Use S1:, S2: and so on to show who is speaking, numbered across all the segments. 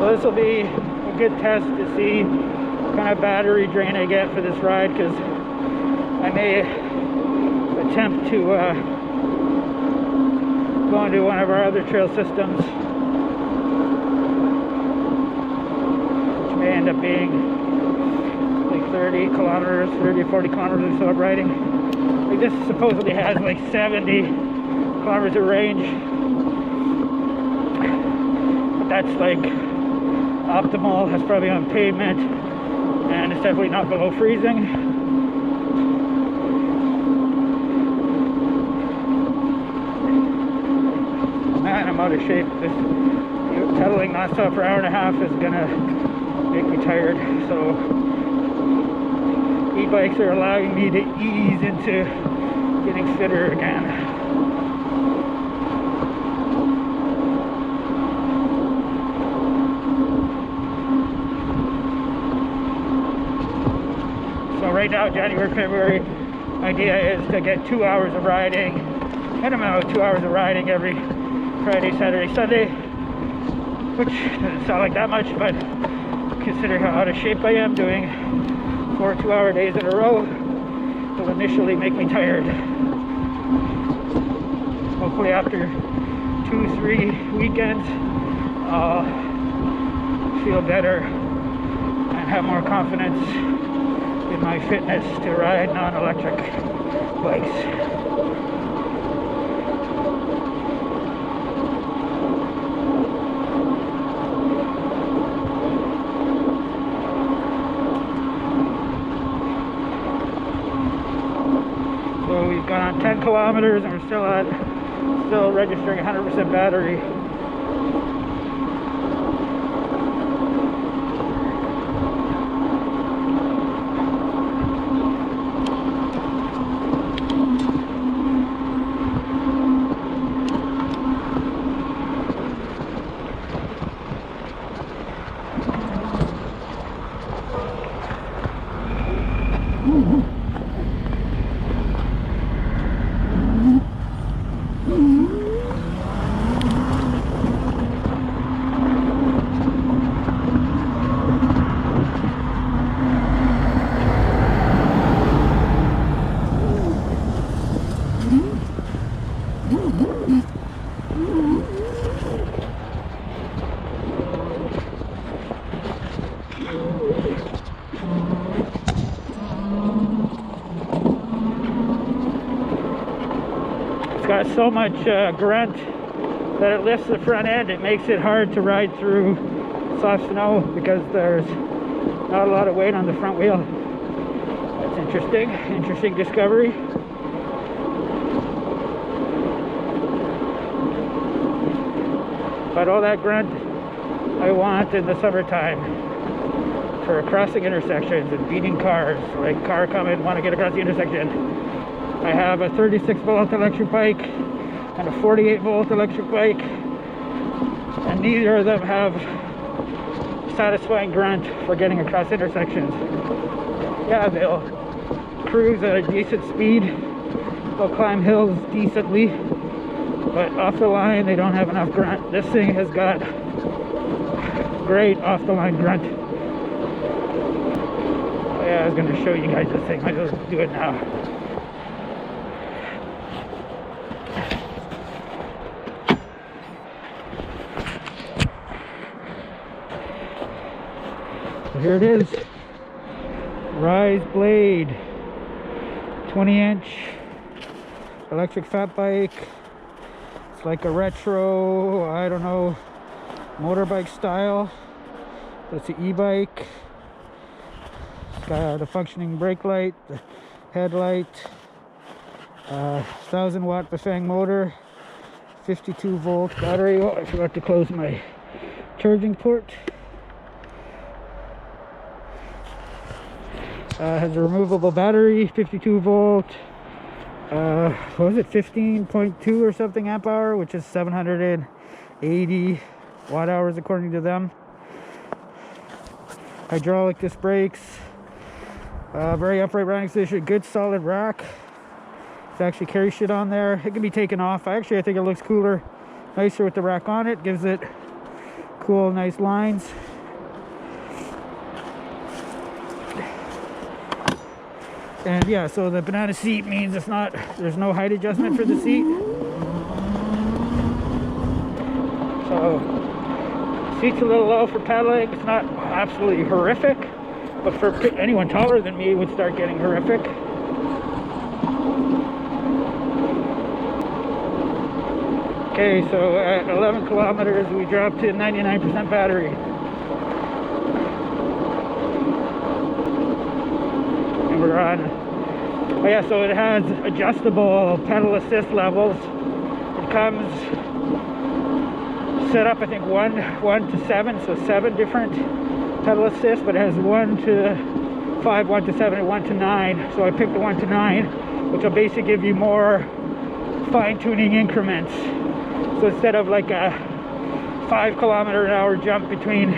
S1: So this will be a good test to see what kind of battery drain I get for this ride, because I may attempt to go into one of our other trail systems, which may end up being like 30 kilometers, 30 or 40 kilometers or so of riding. Like this supposedly has like 70 kilometers of range, but that's like optimal. That's probably on pavement, and it's definitely not below freezing. Man, I'm out of shape. This pedaling nonstop for an hour and a half is gonna make me tired. So e-bikes are allowing me to ease into getting fitter again. So right now, January, February, idea is to get 2 hours of riding, minimum of 2 hours of riding every Friday, Saturday, Sunday, which doesn't sound like that much, but consider how out of shape I am. Doing 4 2-hour days in a row will initially make me tired. Hopefully after 2-3 weekends I'll feel better and have more confidence in my fitness to ride non-electric bikes. So we've gone 10 kilometers and we're still registering 100% battery. Got so much grunt that it lifts the front end. It makes it hard to ride through soft snow because there's not a lot of weight on the front wheel. That's interesting discovery. But all that grunt I want in the summertime for crossing intersections and beating cars. Like car coming, want to get across the intersection. I have a 36 volt electric bike and a 48 volt electric bike, and neither of them have satisfying grunt for getting across intersections. Yeah, they'll cruise at a decent speed, they'll climb hills decently, but off the line they don't have enough grunt. This thing has got great off the line grunt. Oh yeah, I was going to show you guys this thing. Might as well do it now. Here it is, Rize Blade, 20-inch electric fat bike. It's like a retro, I don't know, motorbike style. It's an e-bike. It's got a functioning brake light, the headlight, 1000 watt Bafang motor, 52 volt battery. Oh, I forgot to close my charging port. Has a removable battery, 52 volt, what was it, 15.2 or something amp hour, which is 780 watt hours according to them. Hydraulic disc brakes, very upright riding position, good solid rack. It actually carries shit on there. It can be taken off. I think it looks nicer with the rack on it. Gives it cool, nice lines. And yeah, so the banana seat means there's no height adjustment for the seat. So seat's a little low for pedaling. It's not absolutely horrific, but for anyone taller than me, it would start getting horrific. Okay, so at 11 kilometers, we dropped to 99% battery. And we're on. Oh yeah, so it has adjustable pedal assist levels. It comes set up, I think, 1 to 7, so 7 different pedal assists, but it has 1 to 5, 1 to 7, and 1 to 9. So I picked the 1 to 9, which will basically give you more fine-tuning increments. So instead of like a 5 kilometer an hour jump between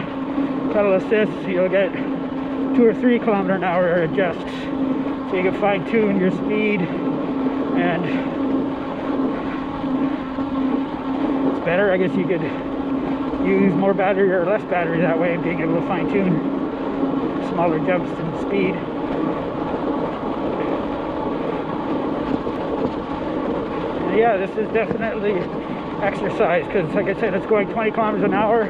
S1: pedal assists, you'll get 2 or 3 kilometer an hour adjusts. So you can fine-tune your speed, and it's better. I guess you could use more battery or less battery that way, and being able to fine-tune smaller jumps in speed. And yeah, this is definitely exercise, because like I said, it's going 20 kilometers an hour.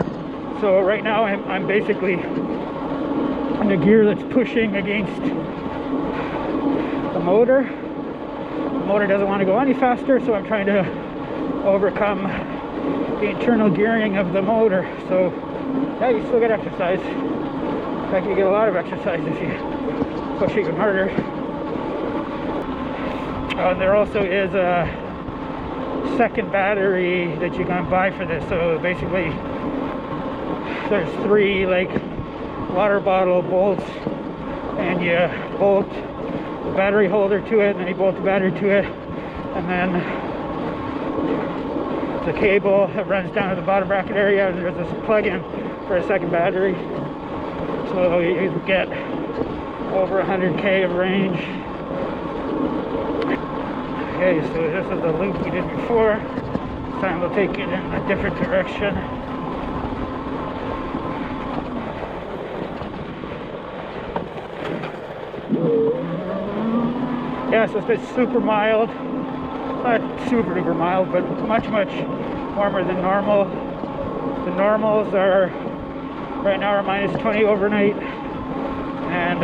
S1: So right now I'm basically in a gear that's pushing against the motor. The motor doesn't want to go any faster, so I'm trying to overcome the internal gearing of the motor. So yeah, you still get exercise. In fact, you get a lot of exercise if you push even harder. There also is a second battery that you can buy for this. So basically there's 3 like water bottle bolts, and you bolt the battery holder to it, and then you bolt the battery to it, and then the cable that runs down to the bottom bracket area, and there's this plug-in for a second battery. So you get over 100k of range. Okay, so this is the loop we did before. This time we'll take it in a different direction. Yeah, so it's been super mild. Not super duper mild, but much warmer than normal. The normals are right now are minus 20 overnight and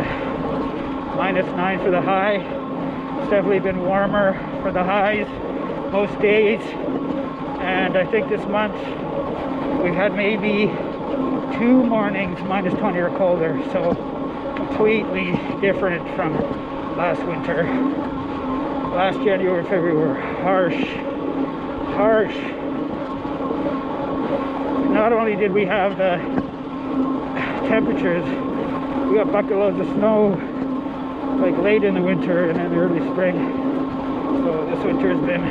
S1: minus 9 for the high. It's definitely been warmer for the highs most days, and I think this month we've had maybe 2 mornings minus 20 or colder, so completely different from last winter. Last January and February were harsh. Not only did we have the temperatures, we got bucket loads of snow like late in the winter and then early spring. So this winter has been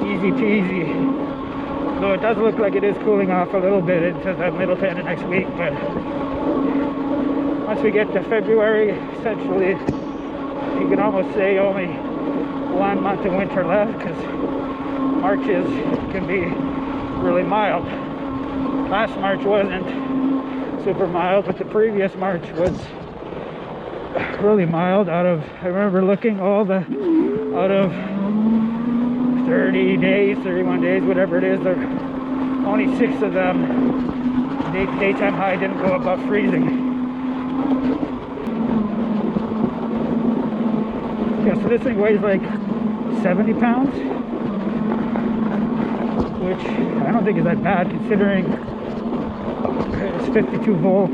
S1: easy peasy. Though it does look like it is cooling off a little bit into the middle to end of next week, but once we get to February, essentially you can almost say only 1 month of winter left, because Marches can be really mild. Last March wasn't super mild, but the previous March was really mild. I remember looking out of 30 days, 31 days, whatever it is, only 6 of them, daytime high didn't go above freezing. Yeah, so this thing weighs like 70 pounds, which I don't think is that bad considering it's 52 volt,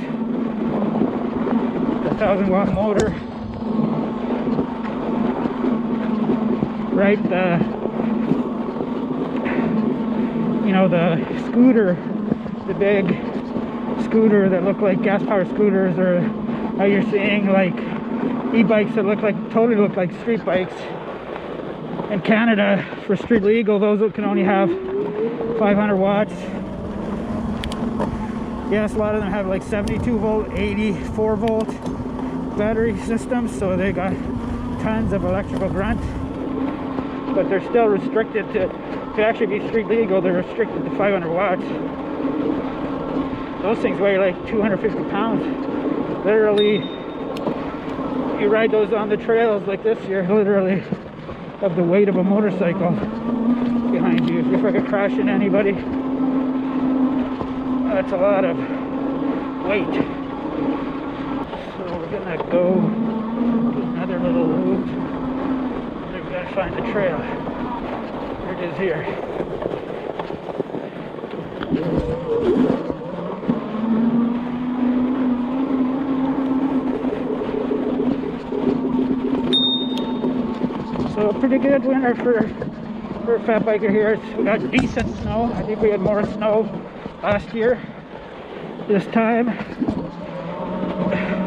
S1: 1,000 watt motor. Right, the scooter, the big scooter that look like gas powered scooters, or how you're seeing like e-bikes that totally look like street bikes in Canada for street legal. Those can only have 500 watts. Yes, a lot of them have like 72 volt, 84 volt battery systems, so they got tons of electrical grunt, but they're still restricted to to actually be street legal, they're restricted to 500 watts. Those things weigh like 250 pounds. Literally, you ride those on the trails like this, you're literally have the weight of a motorcycle behind you. If you fucking crash into anybody, that's a lot of weight. So we're gonna go do another little loop. Then we gotta find the trail. Here it is here. So a pretty good winter for a fat biker here. We got decent snow. I think we had more snow last year this time,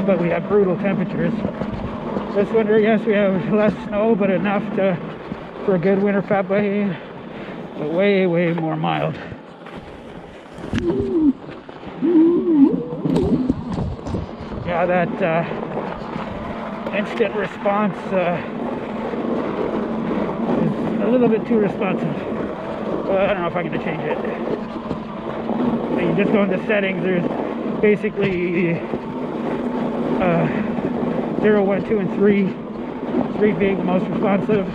S1: but we have brutal temperatures. This winter, yes, we have less snow, but enough for a good winter fat biking, but way more mild. Yeah, that instant response is a little bit too responsive. Well, I don't know if I'm going to change it. So you just go into settings. There's basically 0, 1, 2, and 3. 3 being most responsive.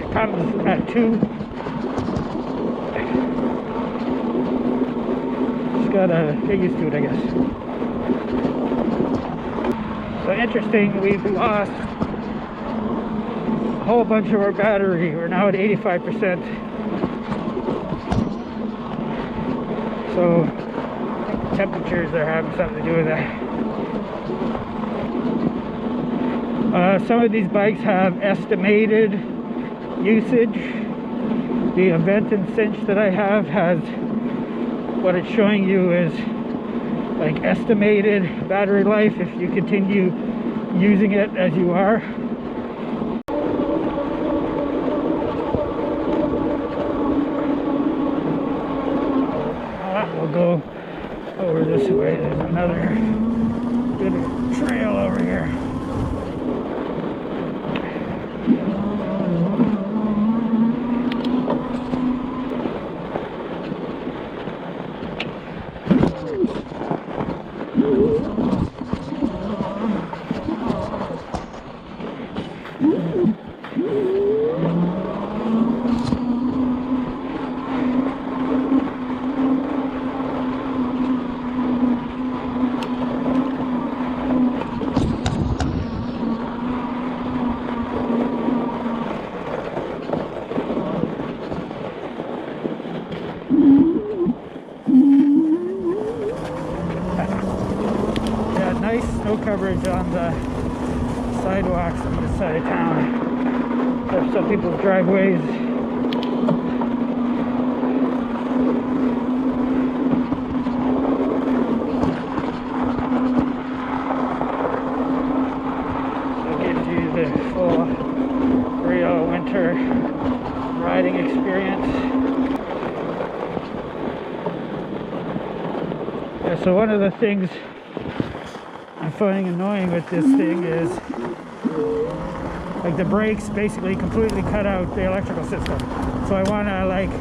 S1: It comes at 2. Just gotta get used to it, I guess. So interesting, we've lost a whole bunch of our battery. We're now at 85%. So temperatures are having something to do with that. Some of these bikes have estimated usage. The Event and Cinch that I have has, what it's showing you is like estimated battery life if you continue using it as you are. We'll go over this way. There's another good trail over here. Nice snow coverage on the sidewalks on this side of town. There's some people's driveways. So it gives you the full real winter riding experience. Yeah, so one of the things I'm finding annoying with this thing is like the brakes basically completely cut out the electrical system. So I want to like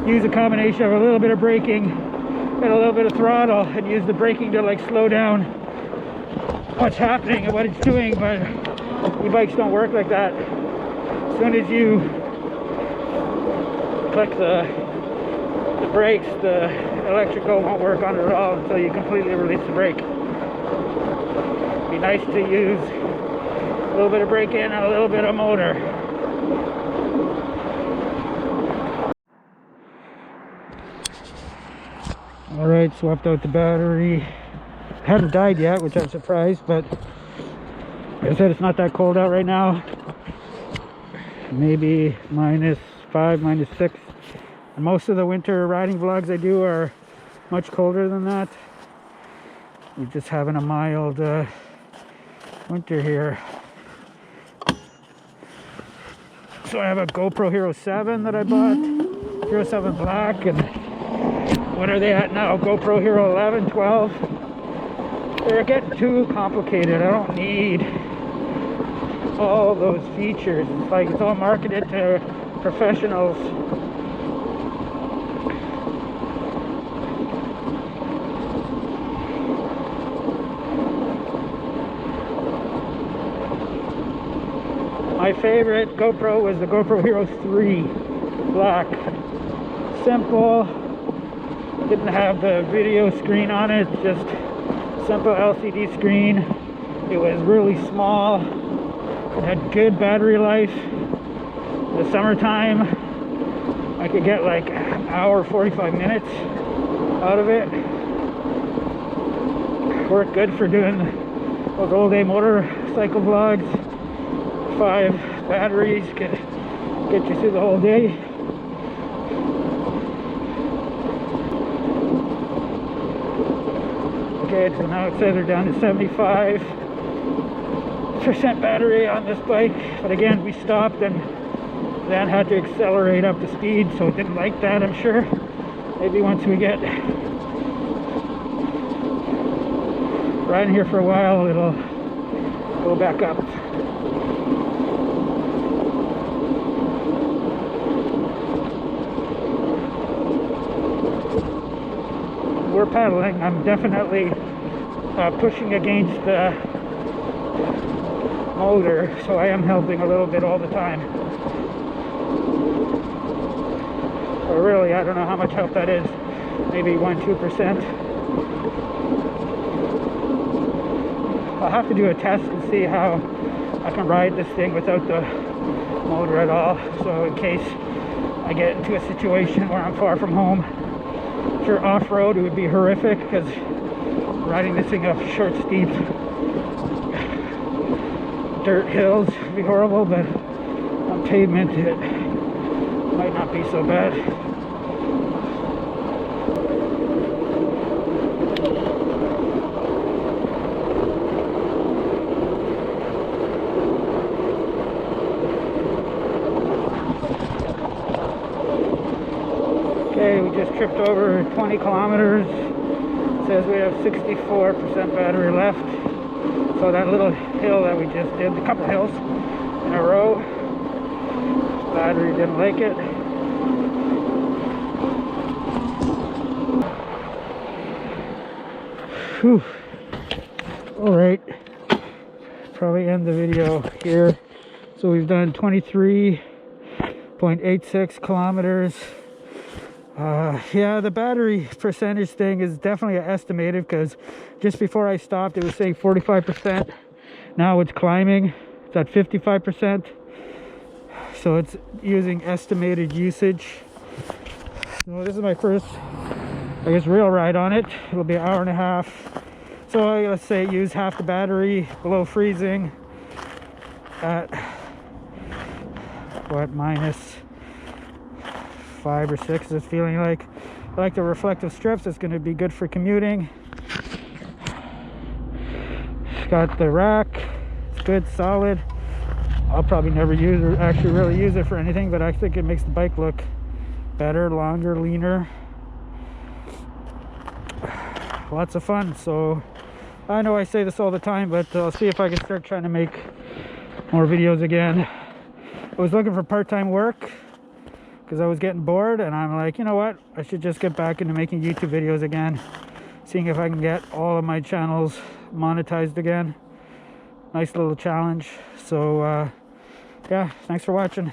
S1: use a combination of a little bit of braking and a little bit of throttle and use the braking to like slow down what's happening and what it's doing, but e-bikes don't work like that. As soon as you click the brakes, the electrical won't work on it at all until you completely release the brake. Be nice to use a little bit of brake in and a little bit of motor. Alright, swapped out the battery. Hadn't died yet, which I'm surprised, but like I said, it's not that cold out right now. Maybe -5, -6. And most of the winter riding vlogs I do are much colder than that. We're just having a mild winter here. So I have a GoPro Hero 7 that I bought, Hero 7 Black, and what are they at now? GoPro Hero 11, 12. They're getting too complicated. I don't need all those features. It's like it's all marketed to professionals. My favorite GoPro was the GoPro Hero 3 Black. Simple, didn't have the video screen on it, just simple LCD screen. It was really small, it had good battery life. In the summertime, I could get like an hour, 45 minutes out of it. Worked good for doing those old day motorcycle vlogs. 5 batteries could get you through the whole day. Okay, so now it says we're down to 75% battery on this bike, but again we stopped and then had to accelerate up the speed, so it didn't like that, I'm sure. Maybe once we get riding here for a while, it'll go back up. We're pedaling. I'm definitely pushing against the motor, so I am helping a little bit all the time. So really, I don't know how much help that is. Maybe 1-2%. I'll have to do a test and see how I can ride this thing without the motor at all. So in case I get into a situation where I'm far from home, for off-road it would be horrific, because riding this thing up short, steep dirt hills would be horrible, but on pavement it might not be so bad. Okay, we just tripped over 20 kilometers. It says we have 64% battery left. So that little hill that we just did, a couple hills in a row, battery didn't like it. Whew. All right, probably end the video here. So we've done 23.86 kilometers. Yeah, the battery percentage thing is definitely estimated, because just before I stopped it was saying 45%. Now it's climbing, it's at 55%. So it's using estimated usage. So this is my first, I guess, real ride on it. It'll be an hour and a half. So let's say use half the battery below freezing at what, minus 5 or 6 is feeling like. I like the reflective strips. It's going to be good for commuting. Got the rack. It's good, solid. I'll probably never use or actually really use it for anything, but I think it makes the bike look better, longer, leaner. Lots of fun. So I know I say this all the time, but I'll see if I can start trying to make more videos again. I was looking for part-time work because I was getting bored, and I'm like, you know what, I should just get back into making YouTube videos again, seeing if I can get all of my channels monetized again. Nice little challenge. So yeah, thanks for watching.